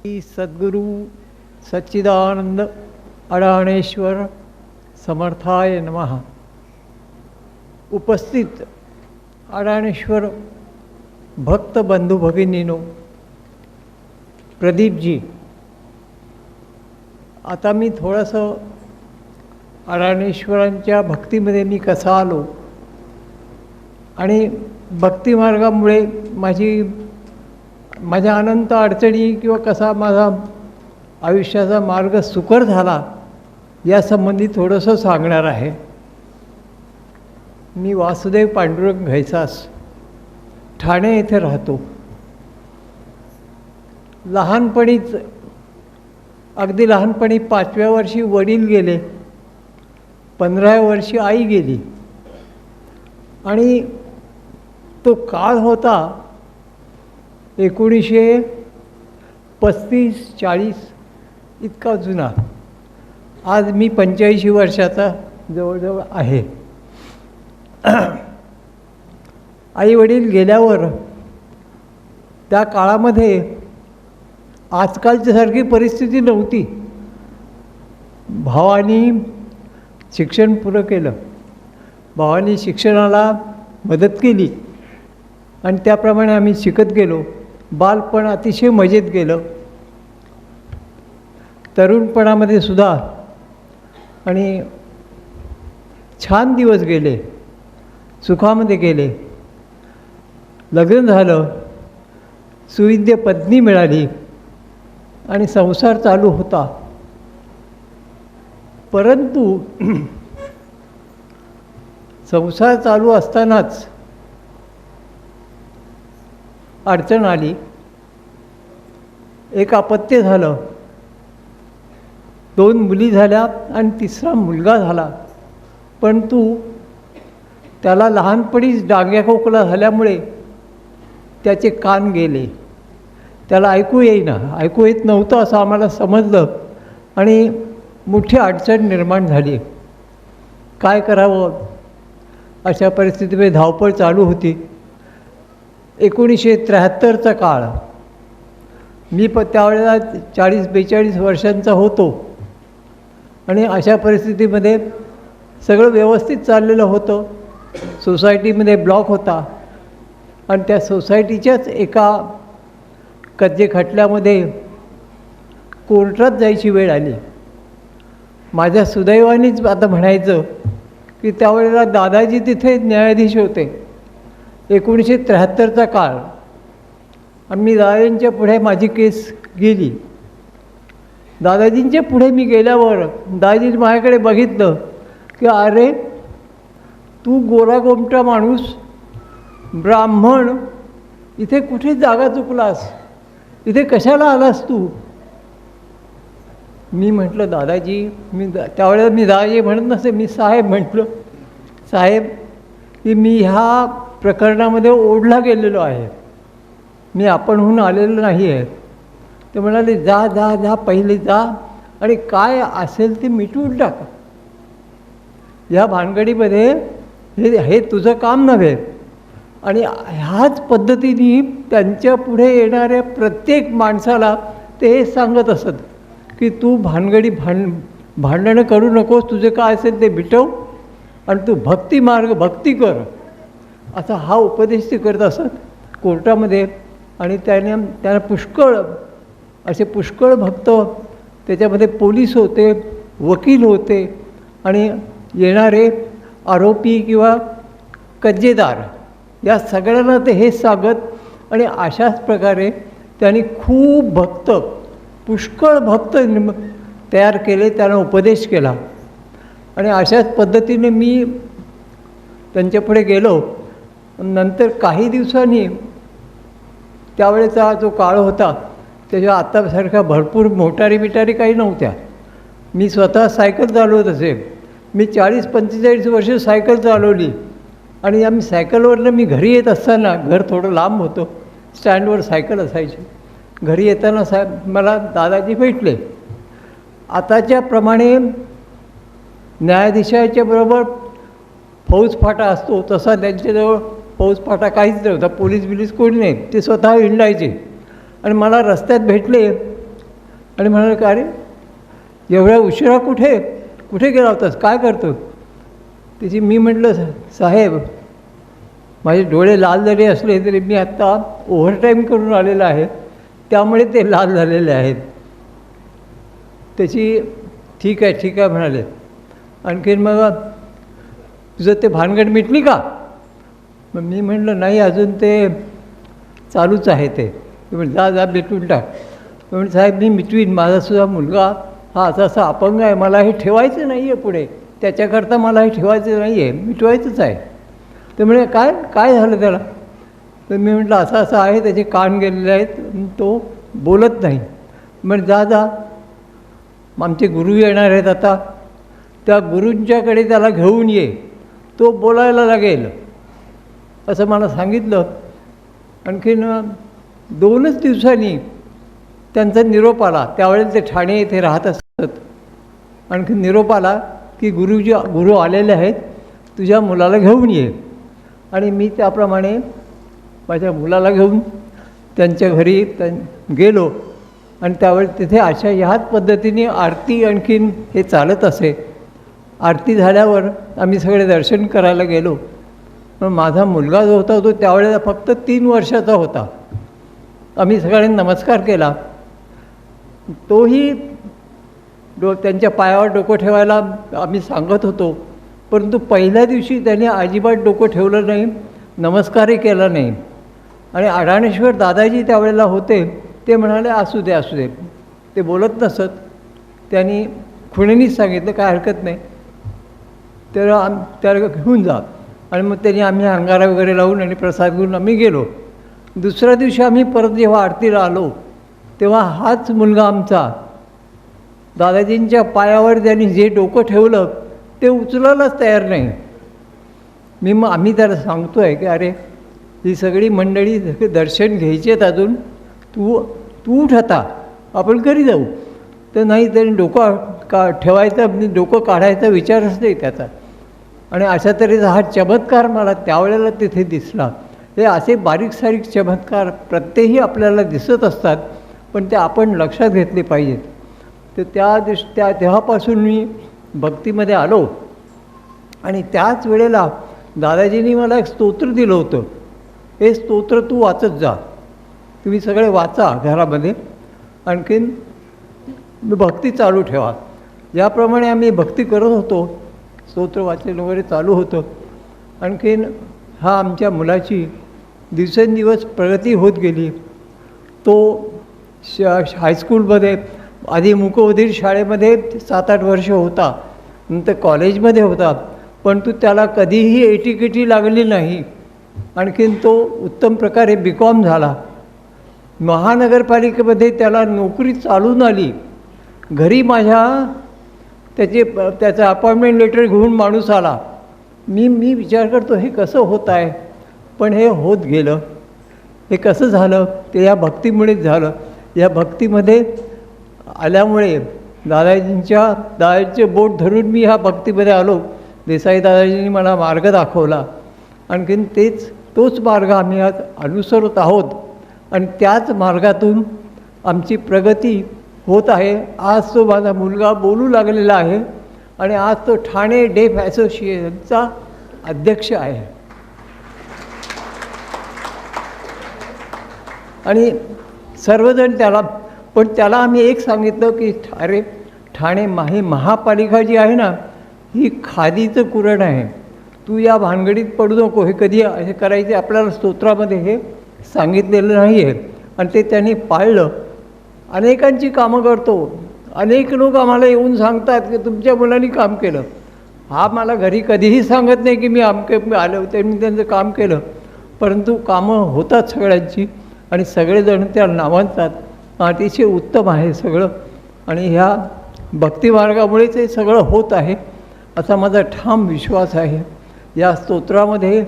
सद्गुरु सच्चिदानंद अडाणेश्वर समर्थाय नमः. उपस्थित अडाणेश्वर भक्त बंधू भगिनीनो, प्रदीपजी, आता मी थोडंसं अडाणेश्वरांच्या भक्तीमध्ये मी कसा आलो आणि भक्तिमार्गामुळे माझ्या अनंत अडचणी किंवा कसा माझा आयुष्याचा मार्ग सुकर झाला यासंबंधी थोडंसं सांगणार आहे. मी वासुदेव पांडुरंग घैसास ठाणे येथे राहतो. लहानपणीच अगदी लहानपणी 5व्या वर्षी वडील गेले, 15व्या वर्षी आई गेली आणि तो काळ होता 1935-40 इतका जुना. आज मी 85 वर्षाचा जवळजवळ आहे. आई वडील गेल्यावर त्या काळामध्ये आजकालच्यासारखी परिस्थिती नव्हती. भावानी शिक्षण पुरं केलं, भावानी शिक्षणाला मदत केली आणि त्याप्रमाणे आम्ही शिकत गेलो. बालपण अतिशय मजेत गेलं, तरुणपणामध्ये सुद्धा, आणि छान दिवस गेले, सुखामध्ये गेले. लग्न झालं, सुविद्य पत्नी मिळाली आणि संसार चालू होता. परंतु संसार चालू असतानाच अडचण आली. एक अपत्य झालं, 2 मुली झाल्या आणि 3रा मुलगा झाला. परंतु त्याला लहानपणीच डांग्या खोकला झाल्यामुळे त्याचे कान गेले, त्याला ऐकू येत नव्हतं असं आम्हाला समजलं आणि मोठी अडचण निर्माण झाली. काय करावं अशा परिस्थितीमध्ये धावपळ चालू होती. 1973चा काळ. मी त्यावेळेला 40-42 वर्षांचा होतो आणि अशा परिस्थितीमध्ये सगळं व्यवस्थित चाललेलं होतं. सोसायटीमध्ये ब्लॉक होता आणि त्या सोसायटीच्याच एका कर्जे खटल्यामध्ये कोर्टात जायची वेळ आली. माझ्या सुदैवानेच आता म्हणायचं की त्यावेळेला दादाजी तिथे न्यायाधीश होते. 1973चा काळ. आणि मी दादाजींच्या पुढे माझी केस गेली. दादाजींच्या पुढे मी गेल्यावर दादाजींनी माझ्याकडे बघितलं की अरे, तू गोरा गोमटा माणूस, ब्राह्मण, इथे कुठे जागा चुकलास, इथे कशाला आलास तू? मी म्हटलं दादाजी, त्यावेळेला मी दादाजी म्हणत नसे, मी साहेब म्हटलं. साहेब, की मी ह्या प्रकरणामध्ये ओढला गेलेलो आहे, मी आपणहून आलेलो नाही आहे. ते म्हणाले जा जा जा, पहिले जा आणि काय असेल ते मिटवून टाका. ह्या भानगडीमध्ये हे तुझं काम नव्हे. आणि ह्याच पद्धतीने त्यांच्या पुढे येणाऱ्या प्रत्येक माणसाला ते हे सांगत असत की तू भांडणं करू नकोस, तुझे काय असेल ते मिटव आणि तू भक्ती कर, असा हा उपदेश ते करत असत कोर्टामध्ये. आणि त्यांना पुष्कळ भक्त, त्याच्यामध्ये पोलीस होते, वकील होते आणि येणारे आरोपी किंवा कज्जेदार, या सगळ्यांना ते हे सांगत. आणि अशाच प्रकारे त्यांनी खूप पुष्कळ भक्त तयार केले, त्यांना उपदेश केला. आणि अशाच पद्धतीने मी त्यांच्यापुढे गेलो. नंतर काही दिवसांनी, त्यावेळेचा जो काळ होता त्याच्या आत्तासारख्या भरपूर मोटारी काही नव्हत्या. मी स्वतः सायकल चालवत असे. मी 40-45 वर्ष सायकल चालवली आणि आम्ही सायकलवरनं मी घरी येत असताना, घर थोडं लांब होतं, स्टँडवर सायकल असायची. घरी येताना मला दादाजी भेटले. आताच्याप्रमाणे न्यायाधीशाच्या बरोबर फौजफाटा असतो तसा त्यांच्याजवळ फौजफाटा काहीच नव्हता. पोलीस बिलीस कोणी नाही, ते स्वतः हिंडायचे. आणि मला रस्त्यात भेटले आणि म्हणाले का अरे एवढ्या उशिरा कुठे कुठे गेला होतास, काय करतो? त्याची मी म्हटलं साहेब माझे डोळे लाल जरी असले तरी मी आत्ता ओव्हरटाईम करून आलेला आहे, त्यामुळे ते लाल झालेले आहेत. त्याची ठीक आहे म्हणाले. आणखीन मग तुझं ते भानगड मिटली का? मग मी म्हटलं नाही अजून ते चालूच आहे. ते जा जा मिटवून टाक. म्हणून साहेब मी मिटवीन, माझासुद्धा मुलगा हा असा अपंग आहे, मला हे ठेवायचं नाही आहे पुढे, त्याच्याकरता मला हे ठेवायचं नाही आहे, मिटवायचंच आहे. ते म्हणे काय काय झालं त्याला? तर मी म्हटलं असं आहे, त्याचे कान गेलेले आहेत, तो बोलत नाही. म्हणजे जा जा आमचे गुरु येणार आहेत आता, त्या गुरूंच्याकडे त्याला घेऊन ये, तो बोलायला लागेल असं मला सांगितलं. आणखीन 2च दिवसांनी त्यांचा निरोप आला. त्यावेळेला ते ठाणे येथे राहत असत. आणखी निरोप आला की गुरु आलेले आहेत, तुझ्या मुलाला घेऊन ये. आणि मी त्याप्रमाणे माझ्या मुलाला घेऊन त्यांच्या घरी गेलो. आणि त्यावेळेस तिथे अशा ह्याच पद्धतीने आरती आणखीन हे चालत असे. आरती झाल्यावर आम्ही सगळे दर्शन करायला गेलो. पण माझा मुलगा जो होता तो त्यावेळेला फक्त 3 वर्षाचा होता. आम्ही सगळ्यांनी नमस्कार केला. तोही त्यांच्या पायावर डोकं ठेवायला आम्ही सांगत होतो, परंतु पहिल्या दिवशी त्याने अजिबात डोकं ठेवलं नाही, नमस्कारही केला नाही. आणि अडाणेश्वर दादाजी त्यावेळेला होते, ते म्हणाले असू दे असू दे, ते बोलत नसत. त्यांनी खुणेनीच सांगितलं काय हरकत नाही, तर त्याला घेऊन जा. आणि मग त्यांनी आम्ही अंगारा वगैरे लावून आणि प्रसाद घेऊन आम्ही गेलो. दुसऱ्या दिवशी आम्ही परत जेव्हा आरतीला आलो तेव्हा हाच मुलगा आमचा दादाजींच्या पायावर त्यांनी जे डोकं ठेवलं ते उचलायलाच तयार नाही. आम्ही त्याला सांगतो आहे की अरे ही सगळी मंडळी दर्शन घ्यायचे आहेत अजून, तू उठ आता, आपण घरी जाऊ. तर नाही, त्यांनी डोकं ठेवायचं, डोकं काढायचा विचारच नाही त्याचा. आणि अशा तऱ्हेचा हा चमत्कार मला त्यावेळेला तिथे दिसला. हे असे बारीक सारीक चमत्कार प्रत्येकी आपल्याला दिसत असतात, पण ते आपण लक्षात घेतले पाहिजेत. तर तेव्हापासून मी भक्तीमध्ये आलो. आणि त्याच वेळेला दादाजींनी मला एक स्तोत्र दिलं होतं. हे स्तोत्र तू वाचत जा, तुम्ही सगळे वाचा घरामध्ये, आणखीन भक्ती चालू ठेवा. ज्याप्रमाणे आम्ही भक्ती करत होतो, स्तोत्र वाचन वगैरे चालू होतं. आणखीन हा आमच्या मुलाची दिवसेंदिवस प्रगती होत गेली. तो हायस्कूलमध्ये आधी मूकबधीर शाळेमध्ये 7-8 वर्ष होता, नंतर कॉलेजमध्ये होता, परंतु त्याला कधीही एटीकेटी लागली नाही. आणखीन तो उत्तम प्रकारे BCom झाला. महानगरपालिकेमध्ये त्याला नोकरी चालून आली. घरी माझ्या त्याचं अपॉइंटमेंट लेटर घेऊन माणूस आला. मी विचार करतो हे कसं होत आहे, पण हे होत गेलं. हे कसं झालं ते या भक्तीमुळेच झालं. या भक्तीमध्ये आल्यामुळे दादाजींचे बोट धरून मी ह्या भक्तीमध्ये आलो. देसाई दादाजींनी मला मार्ग दाखवला. आणखीन तोच मार्ग आम्ही आज अनुसरत आहोत आणि त्याच मार्गातून आमची प्रगती होत आहे. आज तो माझा मुलगा बोलू लागलेला आहे आणि आज तो ठाणे डेफ असोसिएशनचा अध्यक्ष आहे. आणि सर्वजण त्याला आम्ही एक सांगितलं की अरे ठाणे महापालिका जी आहे ना, ही खादीचं कुरण आहे, तू या भानगडीत पडू नको. हे कधी हे करायचे आपल्याला स्तोत्रामध्ये हे सांगितलेलं नाही आहे. आणि ते त्यांनी पाळलं. अनेकांची कामं करतो. अनेक लोक आम्हाला येऊन सांगतात की तुमच्या मुलांनी काम केलं. हा मला घरी कधीही सांगत नाही की मी आले होते, मी त्यांचं काम केलं, परंतु कामं होतात सगळ्यांची आणि सगळेजण त्या नावांतात. अतिशय उत्तम आहे सगळं. आणि ह्या भक्तिमार्गामुळेच हे सगळं होत आहे असा माझा ठाम विश्वास आहे. या स्तोत्रामध्ये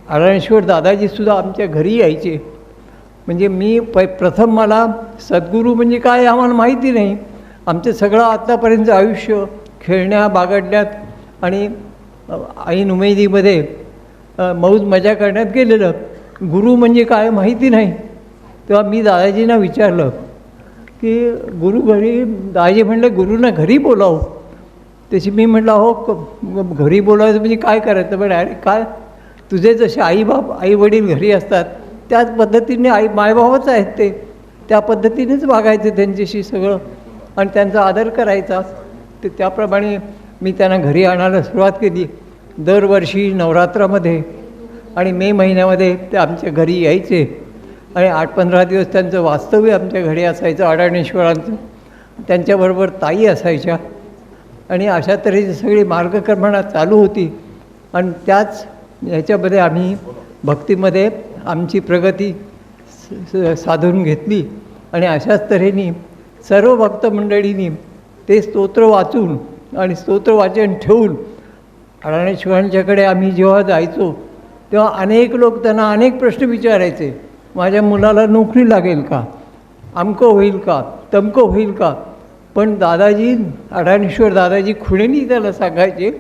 अडाणेश्वर दादाजीसुद्धा आमच्या घरी यायचे. म्हणजे प्रथम मला सद्गुरू म्हणजे काय आम्हाला माहिती नाही. आमचं सगळं आत्तापर्यंत आयुष्य खेळण्या बागडण्यात आणि ऐन उमेदीमध्ये मौज मजा करण्यात गेलेलं. गुरु म्हणजे काय माहिती नाही. तेव्हा मी दादाजींना विचारलं की गुरु घरी, दाजी म्हणले गुरुना घरी बोलावं. त्याची मी म्हटलं हो घरी बोलायचं म्हणजे काय करायचं. पण अरे काय, तुझे जसे आई वडील घरी असतात त्याच पद्धतीने मायबाबच आहेत ते, त्या पद्धतीनेच वागायचं त्यांच्याशी सगळं आणि त्यांचा आदर करायचा. ते त्याप्रमाणे मी त्यांना घरी आणायला सुरुवात केली. दरवर्षी नवरात्रामध्ये आणि मे महिन्यामध्ये ते आमच्या घरी यायचे आणि 8-15 दिवस त्यांचं वास्तव्य आमच्या घरी असायचं अडाणेश्वरांचं. त्यांच्याबरोबर ताई असायच्या आणि अशा तऱ्हेची सगळी मार्गक्रमणा चालू होती. आणि त्याच ह्याच्यामध्ये आम्ही भक्तीमध्ये आमची प्रगती साधून घेतली. आणि अशाच तऱ्हेने सर्व भक्त मंडळींनी ते स्तोत्र वाचून आणि स्तोत्र वाचन ठेवून अडाणेश्वरांच्याकडे आम्ही जेव्हा जायचो तेव्हा अनेक लोक त्यांना अनेक प्रश्न विचारायचे. माझ्या मुलाला नोकरी लागेल का, अमकं होईल का, तमकं होईल का. पण दादाजी, अडाणेश्वर दादाजी खुणेनी त्याला सांगायचे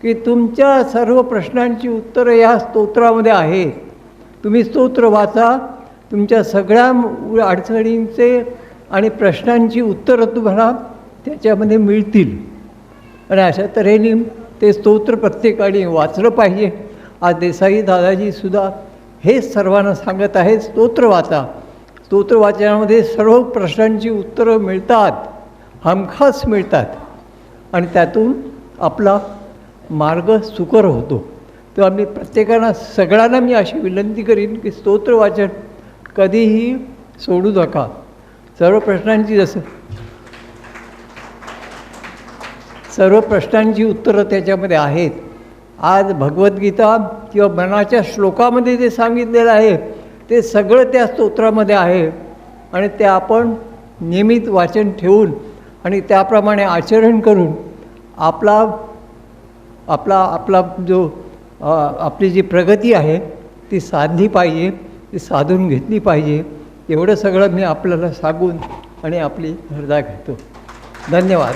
की तुमच्या सर्व प्रश्नांची उत्तरं या स्तोत्रामध्ये आहेत. तुम्ही स्तोत्र वाचा, तुमच्या सगळ्या अडचणींचे आणि प्रश्नांची उत्तरं तुम्हाला त्याच्यामध्ये मिळतील. आणि अशा तऱ्हेने ते स्तोत्र प्रत्येकाने वाचलं पाहिजे. आज देसाई दादाजीसुद्धा हेच सर्वांना सांगत आहेत, स्तोत्र वाचा. स्तोत्र वाचनामध्ये सर्व प्रश्नांची उत्तरं मिळतात, हमखास मिळतात आणि त्यातून आपला मार्ग सुकर होतो. तेव्हा मी प्रत्येकाला, सगळ्यांना मी अशी विनंती करीन की स्तोत्र वाचन कधीही सोडू नका. सर्व प्रश्नांची उत्तरं त्याच्यामध्ये आहेत. आज भगवद्गीता किंवा मनाच्या श्लोकामध्ये जे सांगितलेलं आहे ते सगळं त्या स्तोत्रामध्ये आहे. आणि ते आपण नियमित वाचन ठेवून आणि त्याप्रमाणे आचरण करून आपली जी प्रगती आहे ती साधली पाहिजे, ती साधून घेतली पाहिजे. एवढं सगळं मी आपल्याला सांगून आणि आपली हरदा घेतो. धन्यवाद.